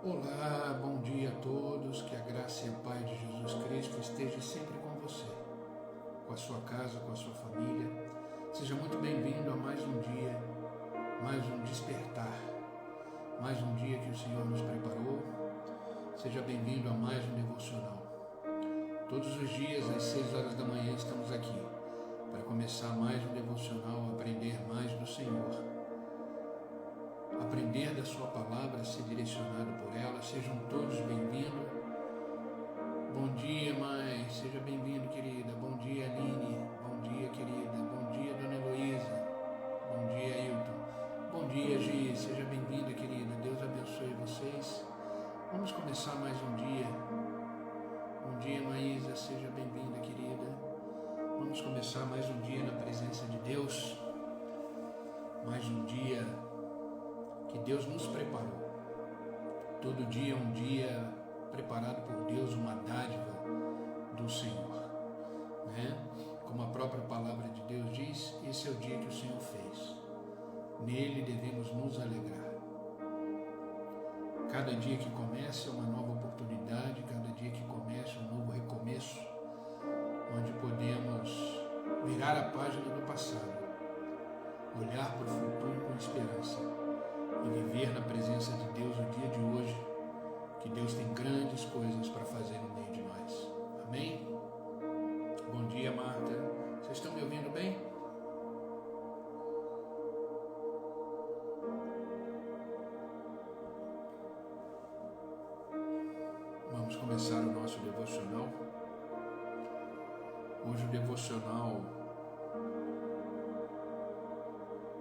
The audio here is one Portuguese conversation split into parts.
Olá, bom dia a todos, que a graça e a paz de Jesus Cristo esteja sempre com você, com a sua casa, com a sua família. Seja muito bem-vindo a mais um dia, mais um despertar, mais um dia que o Senhor nos preparou. Seja bem-vindo a mais um devocional. Todos os dias, às 6 horas da manhã, estamos aqui para começar mais um devocional, aprender mais do Senhor. Aprender da sua palavra, ser direcionado por ela. Sejam todos bem-vindos. Bom dia, mãe. Seja bem-vindo, querida. Bom dia, Aline. Bom dia, querida. Bom dia, dona Heloísa. Bom dia, Ailton. Bom dia, Gi. Seja bem-vinda, querida. Deus abençoe vocês. Vamos começar mais um dia. Bom dia, Maísa. Seja bem-vinda, querida. Vamos começar mais um dia na presença de Deus. Mais um dia que Deus nos preparou. Todo dia é um dia preparado por Deus, uma dádiva do Senhor, né? Como a própria palavra de Deus diz, esse é o dia que o Senhor fez. Nele devemos nos alegrar. Cada dia que começa é uma nova oportunidade, cada dia que começa é um novo recomeço, onde podemos virar a página do passado, olhar para o futuro com esperança e viver na presença de Deus o dia de hoje, que Deus tem grandes coisas para fazer no meio de nós. Amém? Bom dia, Marta. Vocês estão me ouvindo bem? Vamos começar o nosso devocional. Hoje o devocional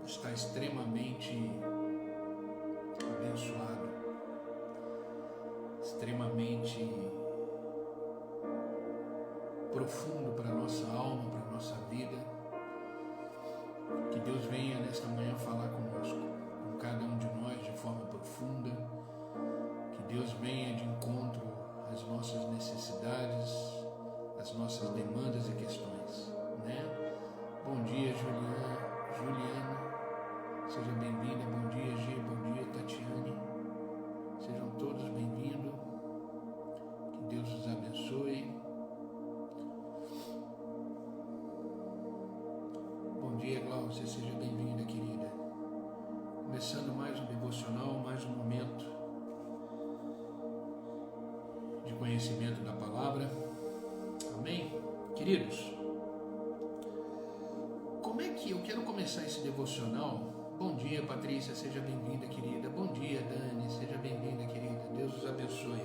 está extremamente abençoado, extremamente profundo para a nossa alma, para a nossa vida. Que Deus venha nesta manhã falar conosco, com cada um de nós de forma profunda. Que Deus venha de encontro às nossas necessidades, às nossas demandas e questões, né? Bom dia, Juliana. Seja bem-vinda, bom dia, Gi, bom dia, Tatiane. Sejam todos bem-vindos. Que Deus os abençoe. Bom dia, Glaucia, seja bem-vinda, querida. Começando mais um devocional, mais um momento de conhecimento da palavra. Amém? Queridos, como é que eu quero começar esse devocional? Bom dia, Patrícia, seja bem-vinda, querida. Bom dia, Dani, seja bem-vinda, querida. Deus os abençoe.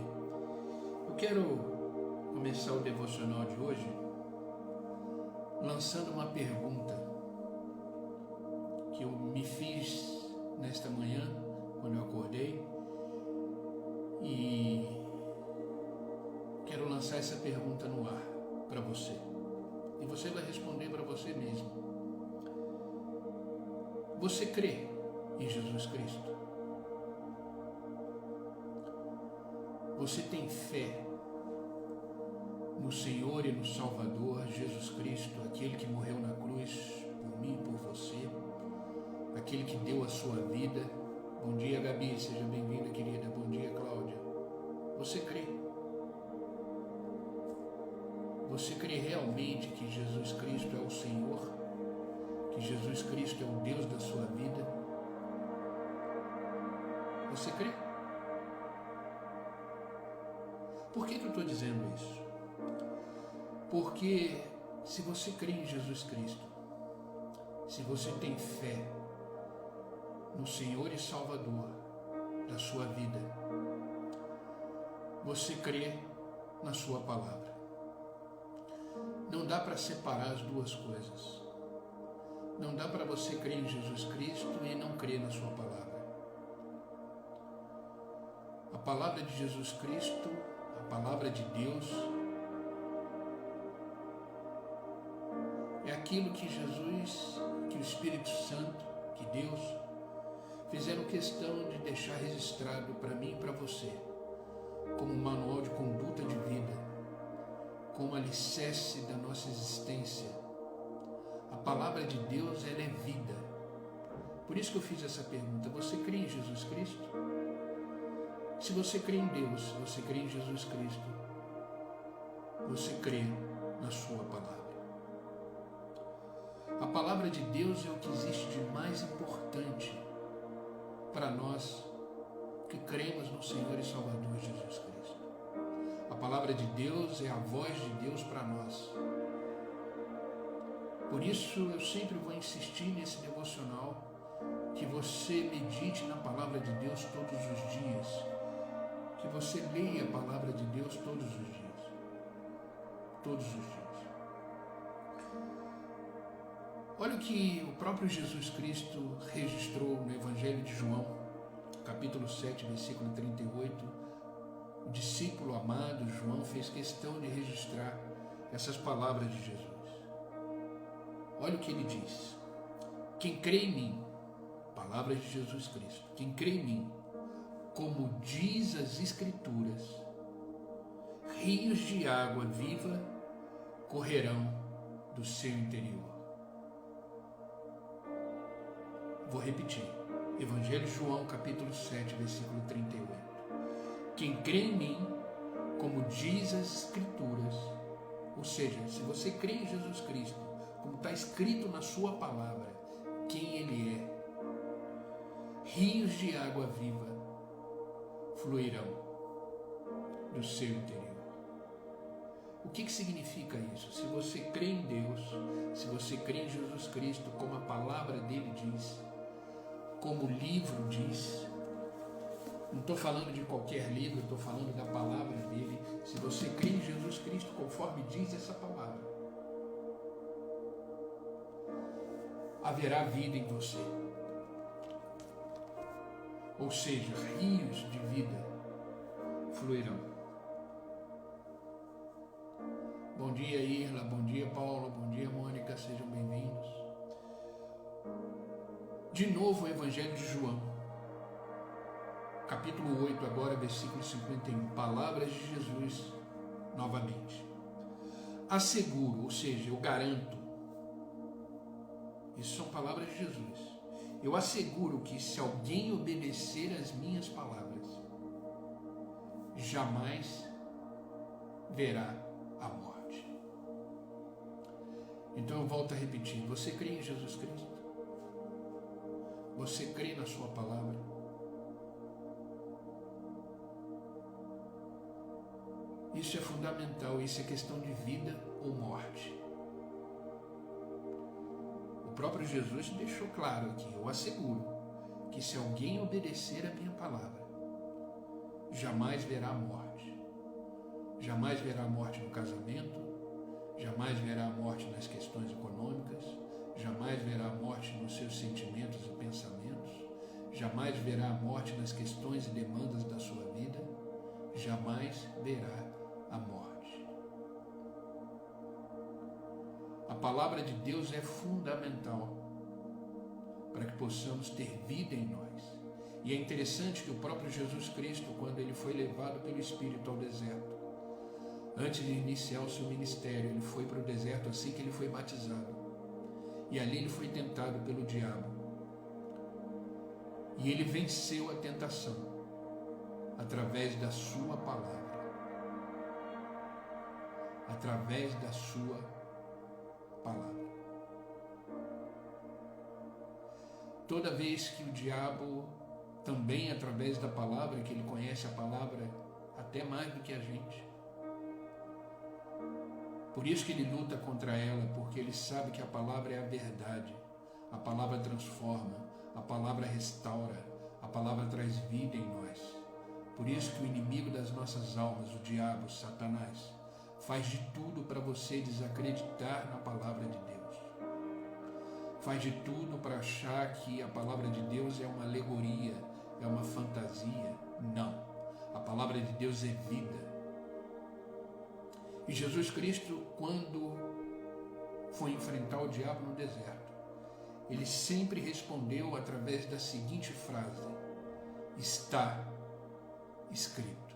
Eu quero começar o devocional de hoje lançando uma pergunta que eu me fiz nesta manhã, quando eu acordei, e quero lançar essa pergunta no ar para você. E você vai responder para você mesmo. Você crê em Jesus Cristo? Você tem fé no Senhor e no Salvador Jesus Cristo, aquele que morreu na cruz por mim e por você, aquele que deu a sua vida? Bom dia, Gabi, seja bem-vinda, querida. Bom dia, Cláudia. Você crê? Você crê realmente que Jesus Cristo é o Senhor? Que Jesus Cristo é o Deus da sua vida? Você crê? Por que eu estou dizendo isso? Porque se você crê em Jesus Cristo, se você tem fé no Senhor e Salvador da sua vida, você crê na sua palavra. Não dá para separar as duas coisas. Não dá para você crer em Jesus Cristo e não crer na sua palavra. A palavra de Jesus Cristo, a palavra de Deus, é aquilo que Jesus, que o Espírito Santo, que Deus, fizeram questão de deixar registrado para mim e para você, como um manual de conduta de vida, como alicerce da nossa existência. A palavra de Deus, ela é vida. Por isso que eu fiz essa pergunta. Você crê em Jesus Cristo? Se você crê em Deus, se você crê em Jesus Cristo, você crê na sua palavra. A palavra de Deus é o que existe de mais importante para nós que cremos no Senhor e Salvador Jesus Cristo. A palavra de Deus é a voz de Deus para nós. Por isso eu sempre vou insistir nesse devocional, que você medite na palavra de Deus todos os dias, que você leia a palavra de Deus todos os dias. Todos os dias. Olha o que o próprio Jesus Cristo registrou no Evangelho de João, capítulo 7, versículo 38. O discípulo amado João fez questão de registrar essas palavras de Jesus. Olha o que ele diz: quem crê em mim, palavras de Jesus Cristo, quem crê em mim, como diz as Escrituras, rios de água viva correrão do seu interior. Vou repetir. Evangelho de João, capítulo 7, versículo 38. Quem crê em mim, como diz as Escrituras, ou seja, se você crê em Jesus Cristo, como está escrito na sua palavra, quem Ele é, rios de água viva fluirão do seu interior. O que significa isso? Se você crê em Deus, se você crê em Jesus Cristo, como a palavra dele diz, como o livro diz, não estou falando de qualquer livro, estou falando da palavra dele. Se você crê em Jesus Cristo, conforme diz essa palavra, haverá vida em você. Ou seja, rios de vida fluirão. Bom dia, Irla, bom dia, Paulo, bom dia, Mônica, sejam bem-vindos. De novo o Evangelho de João, capítulo 8, agora, versículo 51, palavras de Jesus novamente. Asseguro, ou seja, eu garanto, isso são palavras de Jesus. Eu asseguro que se alguém obedecer às minhas palavras, jamais verá a morte. Então eu volto a repetir, você crê em Jesus Cristo? Você crê na sua palavra? Isso é fundamental, isso é questão de vida ou morte. O próprio Jesus deixou claro aqui, eu asseguro que se alguém obedecer a minha palavra, jamais verá a morte. Jamais verá a morte no casamento, jamais verá a morte nas questões econômicas, jamais verá a morte nos seus sentimentos e pensamentos, jamais verá a morte nas questões e demandas da sua vida, jamais verá a morte. A palavra de Deus é fundamental para que possamos ter vida em nós. E é interessante que o próprio Jesus Cristo, quando ele foi levado pelo Espírito ao deserto, antes de iniciar o seu ministério, ele foi para o deserto assim que ele foi batizado. E ali ele foi tentado pelo diabo. E ele venceu a tentação através da sua palavra. Através da sua palavra. Toda vez que o diabo, também através da palavra, que ele conhece a palavra até mais do que a gente, por isso que ele luta contra ela, porque ele sabe que a palavra é a verdade, a palavra transforma, a palavra restaura, a palavra traz vida em nós. Por isso que o inimigo das nossas almas, o diabo, Satanás, faz de tudo para você desacreditar na palavra de Deus. Faz de tudo para achar que a palavra de Deus é uma alegoria, é uma fantasia. Não. A palavra de Deus é vida. E Jesus Cristo, quando foi enfrentar o diabo no deserto, ele sempre respondeu através da seguinte frase: está escrito.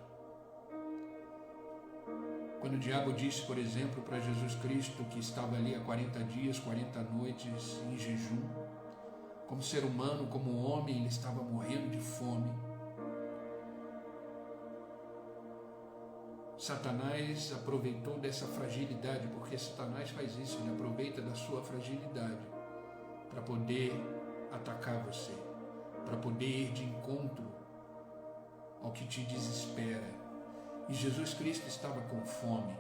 Quando o diabo disse, por exemplo, para Jesus Cristo, que estava ali há 40 dias, 40 noites em jejum, como ser humano, como homem, ele estava morrendo de fome. Satanás aproveitou dessa fragilidade, porque Satanás faz isso, ele aproveita da sua fragilidade para poder atacar você, para poder ir de encontro ao que te desespera. E Jesus Cristo estava com fome.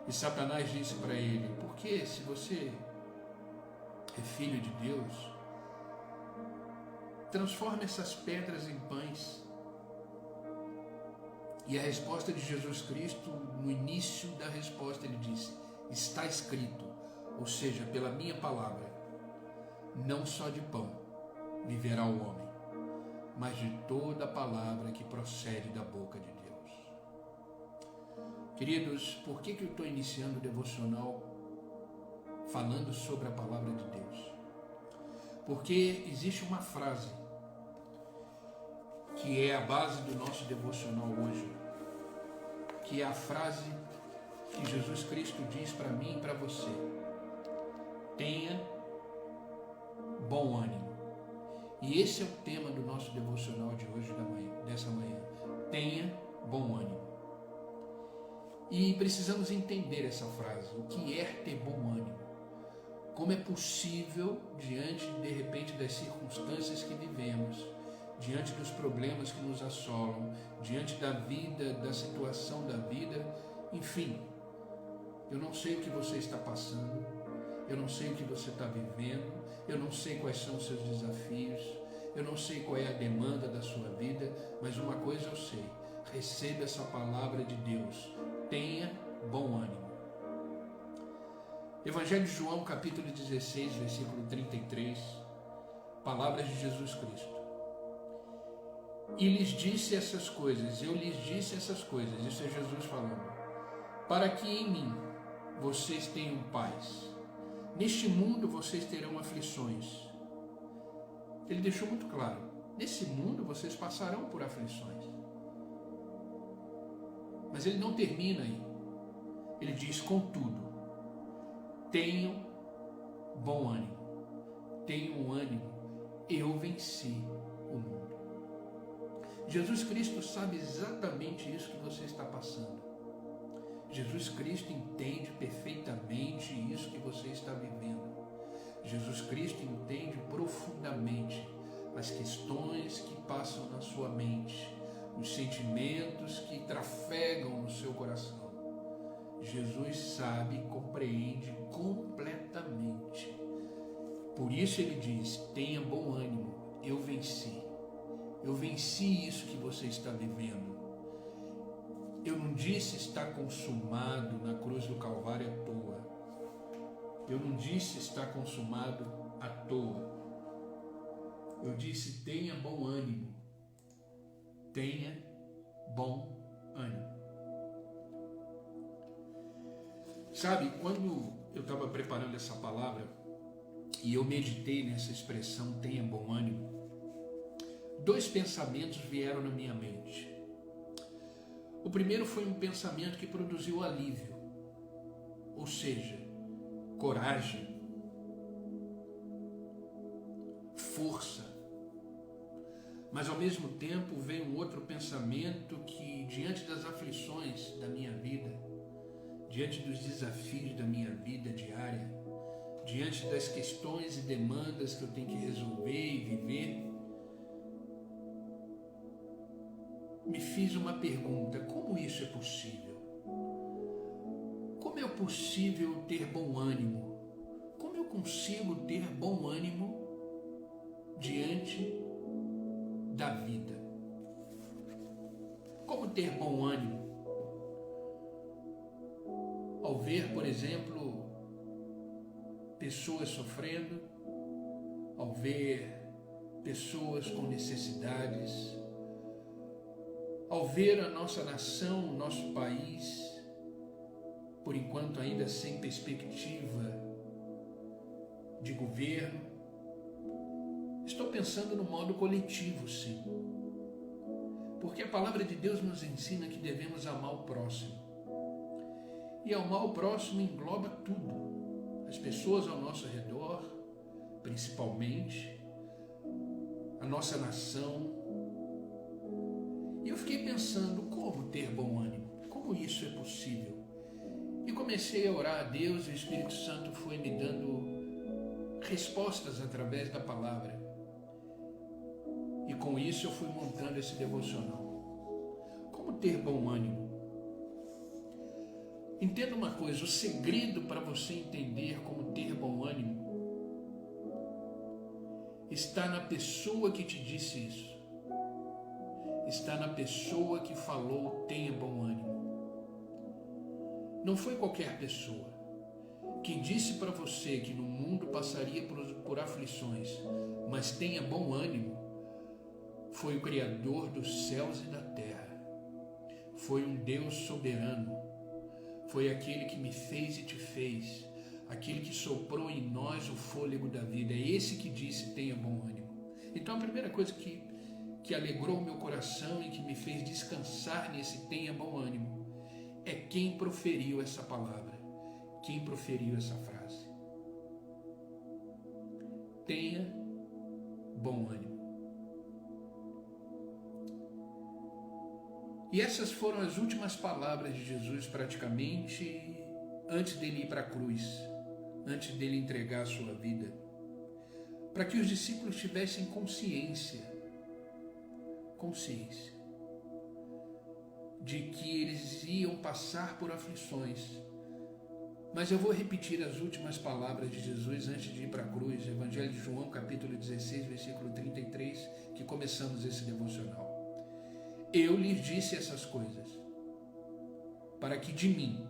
E Satanás disse para ele: porque se você é filho de Deus, transforma essas pedras em pães. E a resposta de Jesus Cristo, no início da resposta, ele disse: está escrito, ou seja, pela minha palavra, não só de pão viverá o homem, mas de toda a palavra que procede da boca de Deus. Queridos, por que eu estou iniciando o devocional falando sobre a palavra de Deus? Porque existe uma frase que é a base do nosso devocional hoje, que é a frase que Jesus Cristo diz para mim e para você: tenha bom ânimo. E esse é o tema do nosso devocional de hoje, dessa manhã. Tenha bom ânimo. E precisamos entender essa frase, o que é ter bom ânimo. Como é possível, diante de repente das circunstâncias que vivemos, diante dos problemas que nos assolam, diante da vida, da situação da vida, enfim, eu não sei o que você está passando, eu não sei o que você está vivendo, eu não sei quais são os seus desafios, eu não sei qual é a demanda da sua vida, mas uma coisa eu sei: receba essa palavra de Deus, tenha bom ânimo. Evangelho de João, capítulo 16, versículo 33, palavras de Jesus Cristo. E lhes disse essas coisas, eu lhes disse essas coisas, isso é Jesus falando, para que em mim vocês tenham paz. Neste mundo vocês terão aflições. Ele deixou muito claro: nesse mundo vocês passarão por aflições. Mas ele não termina aí. Ele diz: contudo, tenham bom ânimo. Tenham ânimo. Eu venci o mundo. Jesus Cristo sabe exatamente isso que você está passando. Jesus Cristo entende perfeitamente isso que você está vivendo. Jesus Cristo entende profundamente as questões que passam na sua mente, os sentimentos que trafegam no seu coração. Jesus sabe e compreende completamente. Por isso ele diz: tenha bom ânimo, eu venci. Eu venci isso que você está vivendo. Eu não disse está consumado na cruz do Calvário à toa. Eu não disse está consumado à toa. Eu disse: tenha bom ânimo. Tenha bom ânimo. Sabe, quando eu estava preparando essa palavra e eu meditei nessa expressão tenha bom ânimo, dois pensamentos vieram na minha mente. O primeiro foi um pensamento que produziu alívio, ou seja, coragem, força. Mas ao mesmo tempo veio um outro pensamento que, diante das aflições da minha vida, diante dos desafios da minha vida diária, diante das questões e demandas que eu tenho que resolver e viver, me fiz uma pergunta: como isso é possível? Como é possível ter bom ânimo? Como eu consigo ter bom ânimo diante da vida? Como ter bom ânimo ao ver, por exemplo, pessoas sofrendo, ao ver pessoas com necessidades, ao ver a nossa nação, o nosso país, por enquanto ainda sem perspectiva de governo. Estou pensando no modo coletivo, sim. Porque a palavra de Deus nos ensina que devemos amar o próximo. E amar o próximo engloba tudo. As pessoas ao nosso redor, principalmente, a nossa nação. E eu fiquei pensando: como ter bom ânimo? como isso é possível? E comecei a orar a Deus e o Espírito Santo foi me dando respostas através da palavra. E com isso eu fui montando esse devocional. Como ter bom ânimo? Entenda uma coisa, o segredo para você entender como ter bom ânimo está na pessoa que te disse isso. Está na pessoa que falou, tenha bom ânimo. Não foi qualquer pessoa. Quem disse para você que no mundo passaria por aflições, mas tenha bom ânimo, foi o Criador dos céus e da terra. Foi um Deus soberano. Foi aquele que me fez e te fez. Aquele que soprou em nós o fôlego da vida. É esse que disse, tenha bom ânimo. Então a primeira coisa que alegrou o meu coração e que me fez descansar nesse tenha bom ânimo é quem proferiu essa palavra, quem proferiu essa frase. Tenha bom ânimo. E essas foram as últimas palavras de Jesus praticamente antes dele ir para a cruz, antes dele entregar a sua vida, para que os discípulos tivessem consciência de que eles iam passar por aflições. Mas eu vou repetir as últimas palavras de Jesus antes de ir para a cruz, Evangelho de João, capítulo 16, versículo 33, que começamos esse devocional. Eu lhes disse essas coisas, para que de mim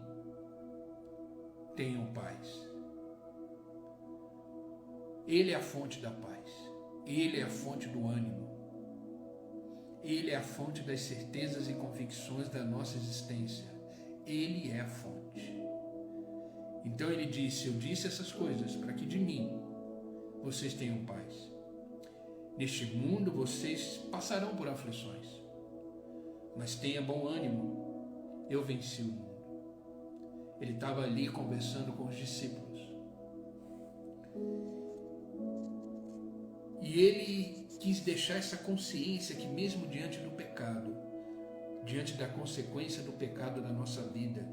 tenham paz. Ele é a fonte da paz, Ele é a fonte do ânimo, Ele é a fonte das certezas e convicções da nossa existência, Ele é a fonte. Então ele disse, eu disse essas coisas para que de mim vocês tenham paz. Neste mundo vocês passarão por aflições, mas tenha bom ânimo, eu venci o mundo. Ele estava ali conversando com os discípulos. E ele quis deixar essa consciência que mesmo diante do pecado, diante da consequência do pecado na nossa vida,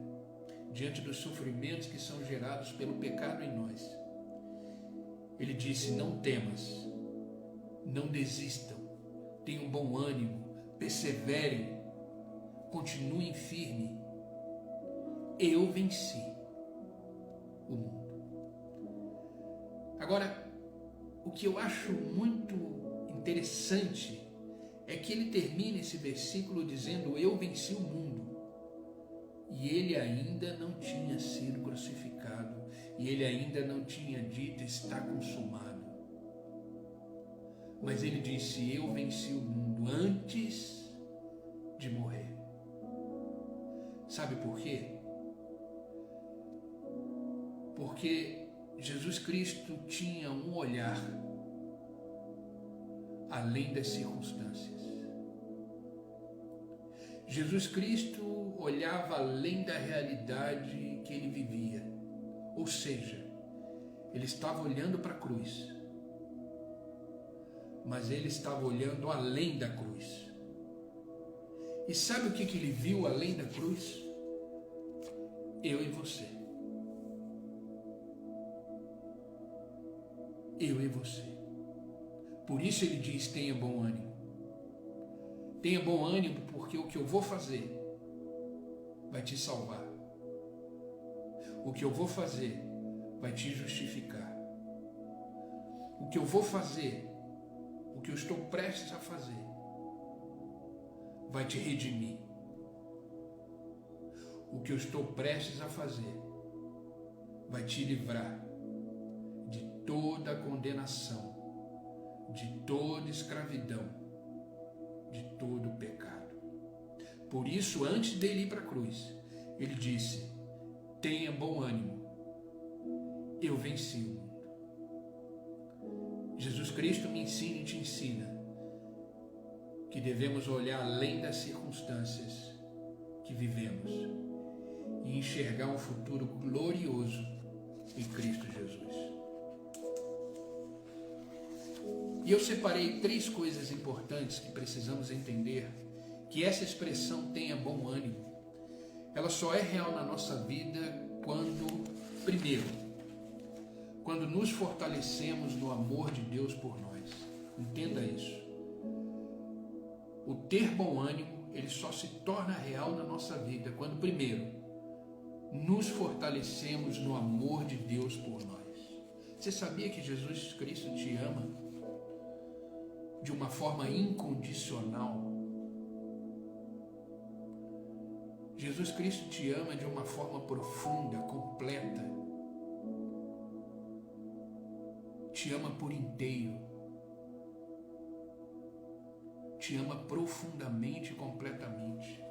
diante dos sofrimentos que são gerados pelo pecado em nós, ele disse, não temas, não desistam, tenham bom ânimo, perseverem, continuem firme. Eu venci o mundo. Agora, o que eu acho muito interessante é que ele termina esse versículo dizendo, eu venci o mundo. E ele ainda não tinha sido crucificado, e ele ainda não tinha dito, está consumado. Mas ele disse, eu venci o mundo antes de morrer. Sabe por quê? Porque Jesus Cristo tinha um olhar além das circunstâncias. Jesus Cristo olhava além da realidade que ele vivia. Ou seja, ele estava olhando para a cruz, mas ele estava olhando além da cruz. E sabe o que ele viu além da cruz? Eu e você. Eu e você. Por isso ele diz, tenha bom ânimo. Tenha bom ânimo porque o que eu vou fazer vai te salvar. O que eu vou fazer vai te justificar. O que eu vou fazer, o que eu estou prestes a fazer, vai te redimir. O que eu estou prestes a fazer vai te livrar de toda condenação, de toda escravidão, de todo pecado. Por isso, antes dele ir para a cruz, ele disse, tenha bom ânimo, eu venci o mundo. Jesus Cristo me ensina e te ensina que devemos olhar além das circunstâncias que vivemos e enxergar um futuro glorioso em Cristo Jesus. E eu separei 3 coisas importantes que precisamos entender, que essa expressão tenha bom ânimo, ela só é real na nossa vida quando, primeiro, quando nos fortalecemos no amor de Deus por nós. Entenda isso. O ter bom ânimo, ele só se torna real na nossa vida quando, primeiro, nos fortalecemos no amor de Deus por nós. Você sabia que Jesus Cristo te ama de uma forma incondicional? Jesus Cristo te ama de uma forma profunda, completa. Te ama por inteiro. Te ama profundamente e completamente.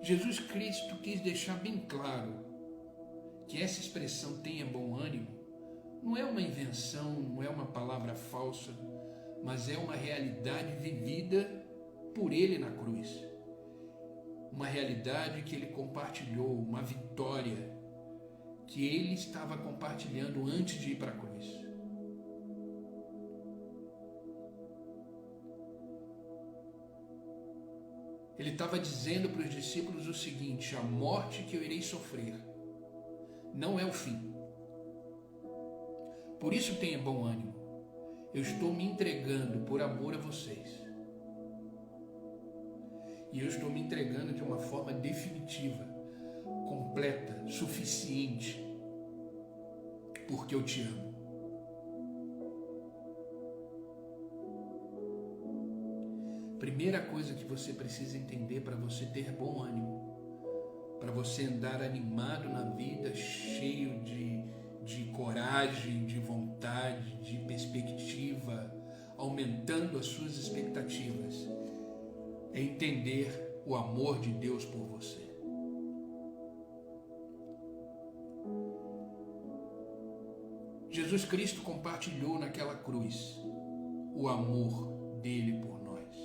Jesus Cristo quis deixar bem claro que essa expressão tenha bom ânimo não é uma invenção, não é uma palavra falsa, mas é uma realidade vivida por Ele na cruz. Uma realidade que Ele compartilhou, uma vitória que Ele estava compartilhando antes de ir para a cruz. Ele estava dizendo para os discípulos o seguinte: a morte que eu irei sofrer não é o fim. Por isso tenha bom ânimo. Eu estou me entregando por amor a vocês. E eu estou me entregando de uma forma definitiva, completa, suficiente, porque eu te amo. Primeira coisa que você precisa entender para você ter bom ânimo, para você andar animado na vida, cheio de coragem, de vontade, de perspectiva, aumentando as suas expectativas, é entender o amor de Deus por você. Jesus Cristo compartilhou naquela cruz o amor dele por nós,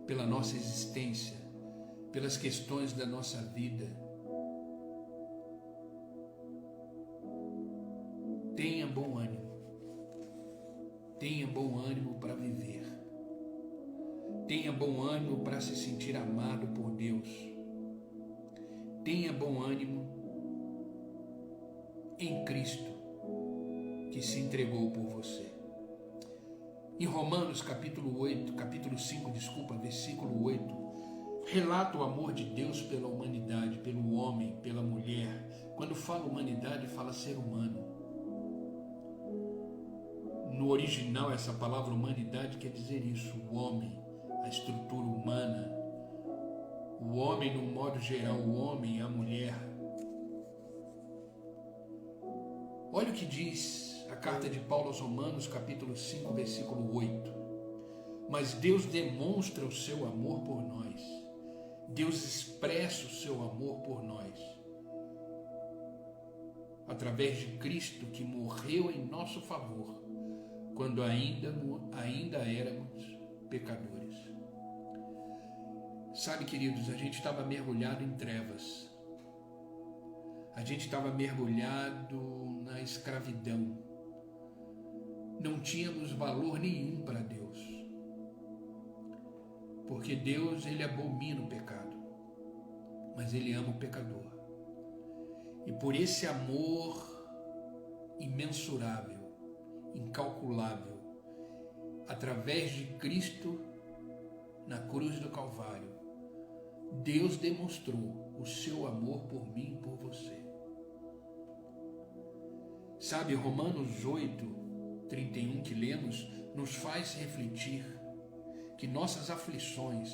pela nossa existência, pelas questões da nossa vida. Tenha bom ânimo. Tenha bom ânimo para viver. Tenha bom ânimo para se sentir amado por Deus. Tenha bom ânimo em Cristo, que se entregou por você. Em Romanos capítulo 5, versículo 8, relata o amor de Deus pela humanidade, pelo homem, pela mulher. Quando fala humanidade, fala ser humano. No original, essa palavra humanidade quer dizer isso: o homem, a estrutura humana, o homem no modo geral, o homem e a mulher. Olha o que diz a carta de Paulo aos Romanos, capítulo 5, versículo 8. Mas Deus demonstra o seu amor por nós. Deus expressa o seu amor por nós através de Cristo, que morreu em nosso favor quando ainda éramos pecadores. Sabe, queridos, a gente estava mergulhado em trevas. A gente estava mergulhado na escravidão. Não tínhamos valor nenhum para Deus. Porque Deus, Ele abomina o pecado, mas Ele ama o pecador. E por esse amor imensurável, incalculável, através de Cristo na cruz do Calvário, Deus demonstrou o seu amor por mim e por você. Sabe, Romanos 8, 31 que lemos, nos faz refletir que nossas aflições,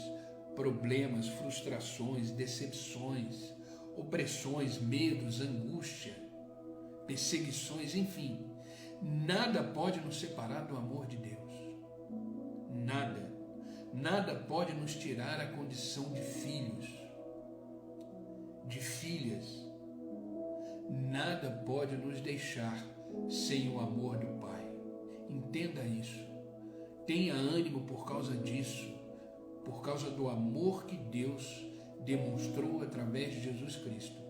problemas, frustrações, decepções, opressões, medos, angústia, perseguições, enfim, nada pode nos separar do amor de Deus. Nada. Nada pode nos tirar a condição de filhos, de filhas. Nada pode nos deixar sem o amor do Pai. Entenda isso. Tenha ânimo por causa disso, por causa do amor que Deus demonstrou através de Jesus Cristo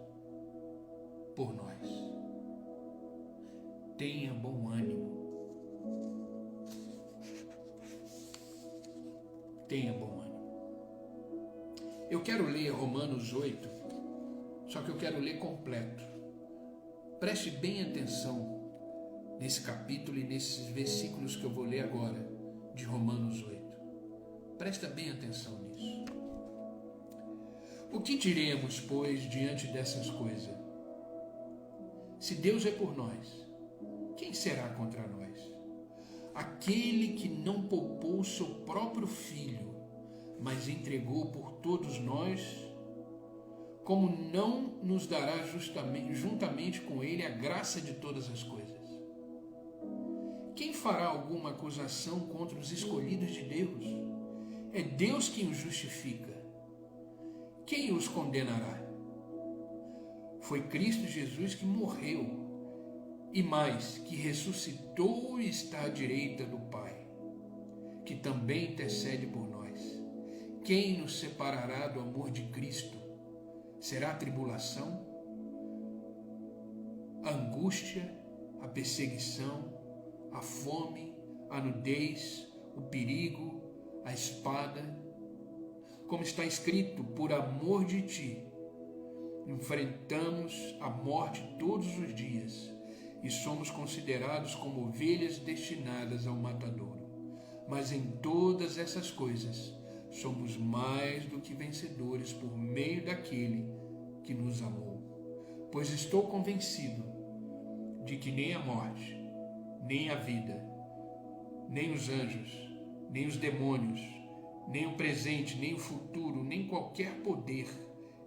por nós. Tenha bom ânimo. Tenha bom ânimo. Eu quero ler Romanos 8, só que eu quero ler completo. Preste bem atenção nesse capítulo e nesses versículos que eu vou ler agora, de Romanos 8. Presta bem atenção nisso. O que diremos, pois, diante dessas coisas? Se Deus é por nós, quem será contra nós? Aquele que não poupou o seu próprio Filho, mas entregou por todos nós, como não nos dará juntamente com ele a graça de todas as coisas? Quem fará alguma acusação contra os escolhidos de Deus? É Deus quem os justifica. Quem os condenará? Foi Cristo Jesus que morreu, e mais, que ressuscitou e está à direita do Pai, que também intercede por nós. Quem nos separará do amor de Cristo? Será a tribulação, a angústia, a perseguição, a fome, a nudez, o perigo, a espada? Como está escrito, por amor de ti, enfrentamos a morte todos os dias e somos considerados como ovelhas destinadas ao matadouro. Mas em todas essas coisas somos mais do que vencedores por meio daquele que nos amou. Pois estou convencido de que nem a morte, nem a vida, nem os anjos, nem os demônios, nem o presente, nem o futuro, nem qualquer poder,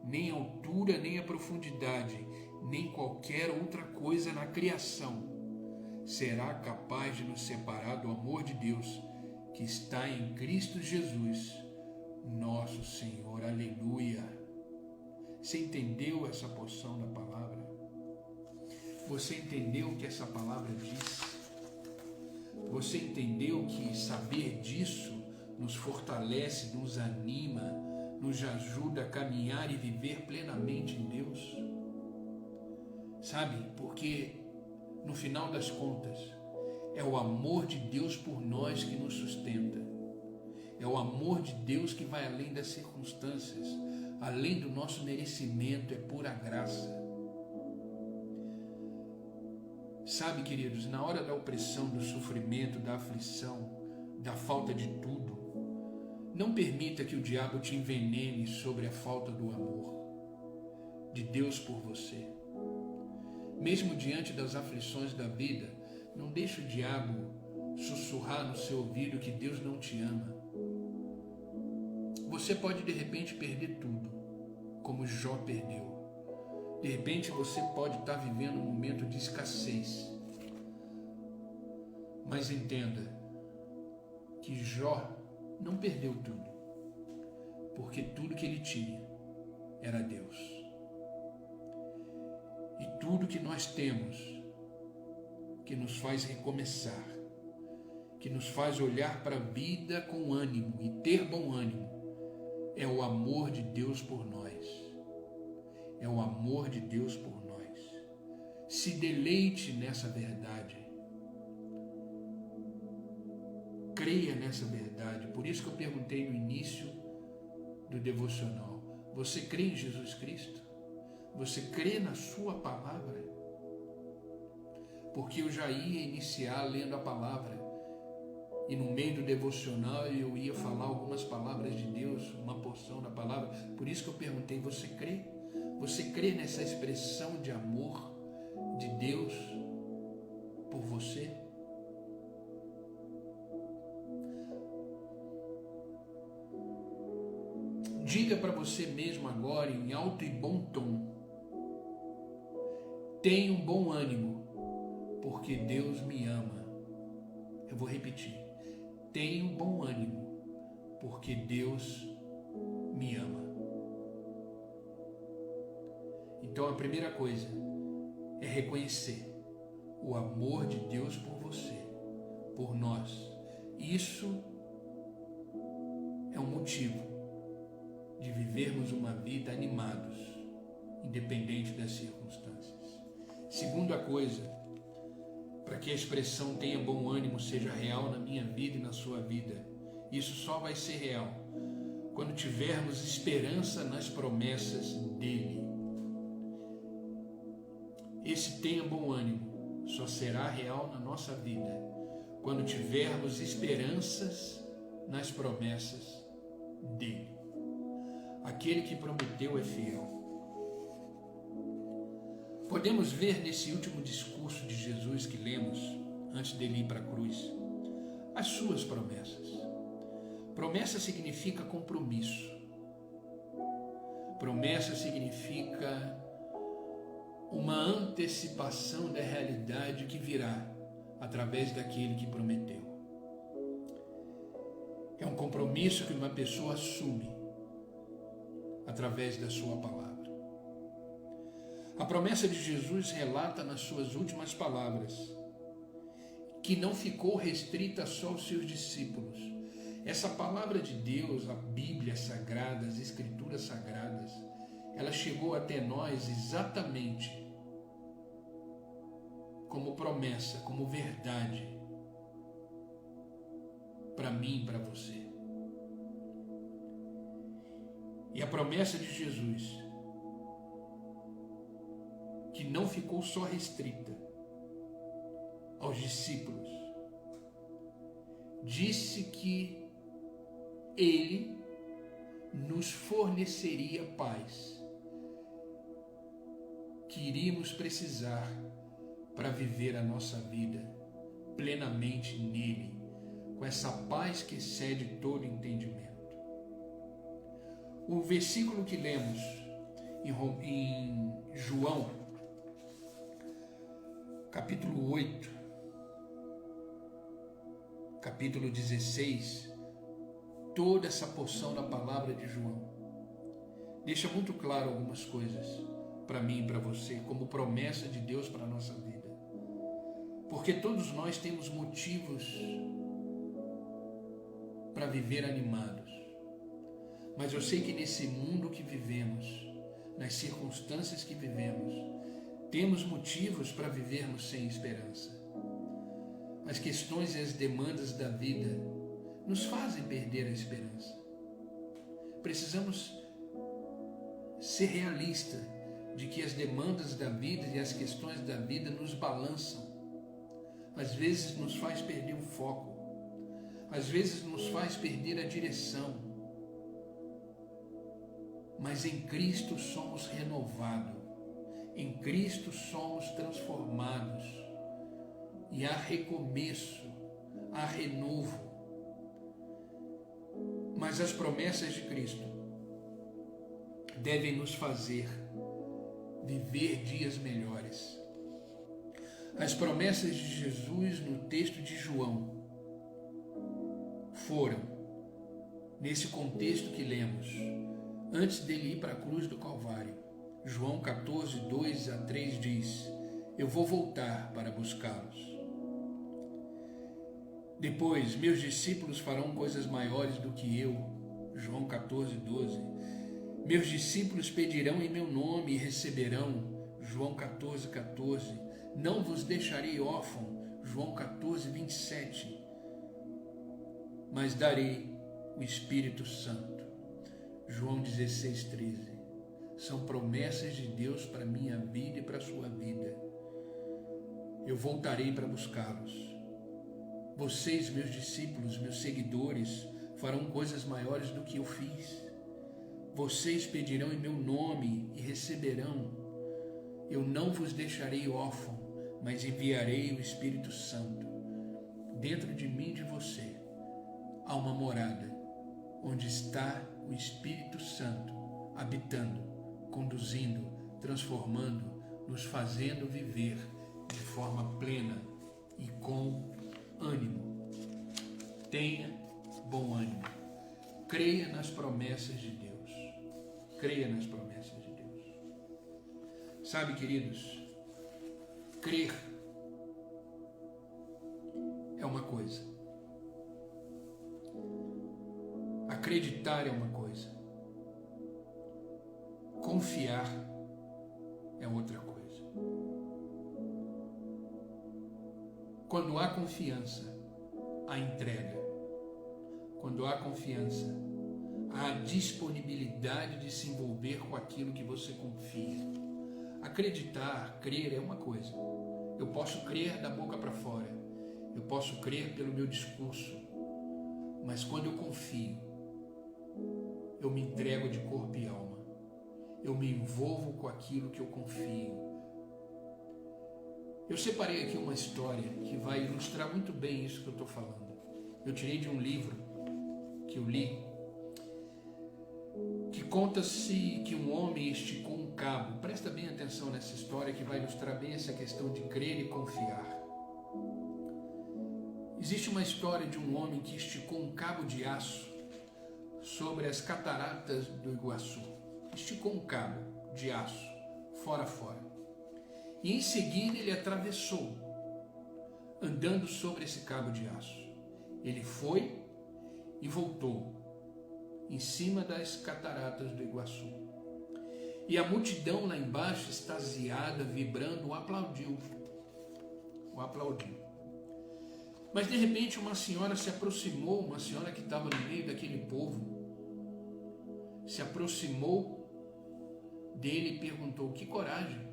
nem a altura, nem a profundidade, nem qualquer outra coisa na criação será capaz de nos separar do amor de Deus que está em Cristo Jesus, nosso Senhor. Aleluia! Você entendeu essa porção da palavra? Você entendeu o que essa palavra diz? Você entendeu que saber disso nos fortalece, nos anima, nos ajuda a caminhar e viver plenamente em Deus? Sabe, porque no final das contas é o amor de Deus por nós que nos sustenta. É o amor de Deus que vai além das circunstâncias, além do nosso merecimento, é pura graça. Sabe, queridos, na hora da opressão, do sofrimento, da aflição, da falta de tudo, não permita que o diabo te envenene sobre a falta do amor de Deus por você. Mesmo diante das aflições da vida, não deixe o diabo sussurrar no seu ouvido que Deus não te ama. Você pode de repente perder tudo, como Jó perdeu. De repente você pode estar vivendo um momento de escassez. Mas entenda que Jó não perdeu tudo, porque tudo que ele tinha era Deus. E tudo que nós temos, que nos faz recomeçar, que nos faz olhar para a vida com ânimo e ter bom ânimo, é o amor de Deus por nós. É o amor de Deus por nós. Se deleite nessa verdade. Creia nessa verdade. Por isso que eu perguntei no início do devocional: você crê em Jesus Cristo? Você crê na sua palavra? Porque eu já ia iniciar lendo a palavra, e no meio do devocional eu ia falar algumas palavras de Deus, uma porção da palavra. Por isso que eu perguntei: você crê? Você crê nessa expressão de amor de Deus por você? Diga para você mesmo agora, em alto e bom tom: tenha um bom ânimo, porque Deus me ama. Eu vou repetir: tenha um bom ânimo, porque Deus me ama. Então a primeira coisa é reconhecer o amor de Deus por você, por nós. Isso é um motivo de vivermos uma vida animados, independente das circunstâncias. Segunda coisa, para que a expressão tenha bom ânimo seja real na minha vida e na sua vida, isso só vai ser real quando tivermos esperança nas promessas dele. Esse tenha bom ânimo só será real na nossa vida quando tivermos esperanças nas promessas dele. Aquele que prometeu é fiel. Podemos ver nesse último discurso de Jesus que lemos, antes dele ir para a cruz, as suas promessas. Promessa significa compromisso. Promessa significa uma antecipação da realidade que virá através daquele que prometeu. É um compromisso que uma pessoa assume através da sua palavra. A promessa de Jesus relata nas suas últimas palavras que não ficou restrita só aos seus discípulos. Essa palavra de Deus, a Bíblia Sagrada, as Escrituras Sagradas, ela chegou até nós exatamente como promessa, como verdade para mim e para você. E a promessa de Jesus, que não ficou só restrita aos discípulos, disse que ele nos forneceria paz que iríamos precisar para viver a nossa vida plenamente nele, com essa paz que excede todo entendimento. O versículo que lemos em João, capítulo 8, capítulo 16, toda essa porção da palavra de João deixa muito claro algumas coisas para mim e para você, como promessa de Deus para a nossa vida. Porque todos nós temos motivos para viver animados. Mas eu sei que nesse mundo que vivemos, nas circunstâncias que vivemos, temos motivos para vivermos sem esperança. As questões e as demandas da vida nos fazem perder a esperança. Precisamos ser realistas de que as demandas da vida e as questões da vida nos balançam. Às vezes nos faz perder o foco. Às vezes nos faz perder a direção. Mas em Cristo somos renovados. Em Cristo somos transformados. E há recomeço, há renovo. Mas as promessas de Cristo devem nos fazer viver dias melhores. As promessas de Jesus no texto de João foram, nesse contexto que lemos, antes dele ir para a cruz do Calvário. João 14, 2 a 3 diz: eu vou voltar para buscá-los. Depois, meus discípulos farão coisas maiores do que eu. João 14, 12. Meus discípulos pedirão em meu nome e receberão. João 14, 14. Não vos deixarei órfão. João 14, 27. Mas darei o Espírito Santo. João 16, 13. São promessas de Deus para a minha vida e para a sua vida. Eu voltarei para buscá-los. Vocês, meus discípulos, meus seguidores, farão coisas maiores do que eu fiz. Vocês pedirão em meu nome e receberão. Eu não vos deixarei órfão, mas enviarei o Espírito Santo. Dentro de mim e de você há uma morada, onde está o Espírito Santo, habitando, conduzindo, transformando, nos fazendo viver de forma plena e com ânimo. Tenha bom ânimo. Creia nas promessas de Deus. Creia nas promessas de Deus. Sabe, queridos, crer é uma coisa. Acreditar é uma coisa. Confiar é outra coisa. Quando há confiança, há entrega. Quando há confiança, a disponibilidade de se envolver com aquilo que você confia. Acreditar, crer é uma coisa. Eu posso crer da boca para fora, eu posso crer pelo meu discurso, mas quando eu confio, eu me entrego de corpo e alma, eu me envolvo com aquilo que eu confio. Eu separei aqui uma história que vai ilustrar muito bem isso que eu estou falando. Eu tirei de um livro que eu li, que conta-se que um homem esticou um cabo. Presta bem atenção nessa história que vai ilustrar bem essa questão de crer e confiar. Existe uma história de um homem que esticou um cabo de aço sobre as cataratas do Iguaçu. Esticou um cabo de aço, fora a fora. E em seguida ele atravessou, andando sobre esse cabo de aço. Ele foi e voltou em cima das cataratas do Iguaçu. E a multidão lá embaixo, extasiada, vibrando, o aplaudiu. O aplaudiu. Mas de repente uma senhora se aproximou, uma senhora que estava no meio daquele povo, se aproximou dele e perguntou: que coragem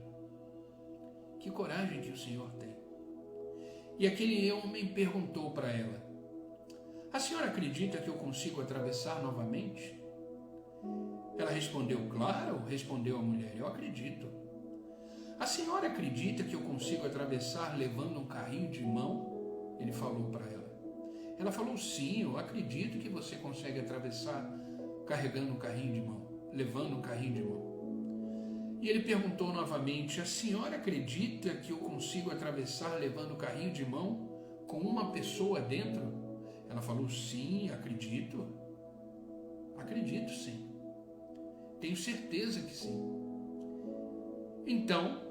que o senhor tem? E aquele homem perguntou para ela: a senhora acredita que eu consigo atravessar novamente? Ela respondeu: claro, respondeu a mulher, eu acredito. A senhora acredita que eu consigo atravessar levando um carrinho de mão? Ele falou para ela. Ela falou: sim, eu acredito que você consegue atravessar carregando um carrinho de mão, levando um carrinho de mão. E ele perguntou novamente: a senhora acredita que eu consigo atravessar levando um carrinho de mão com uma pessoa dentro? Ela falou: sim, acredito. Acredito, sim. Tenho certeza que sim. Então,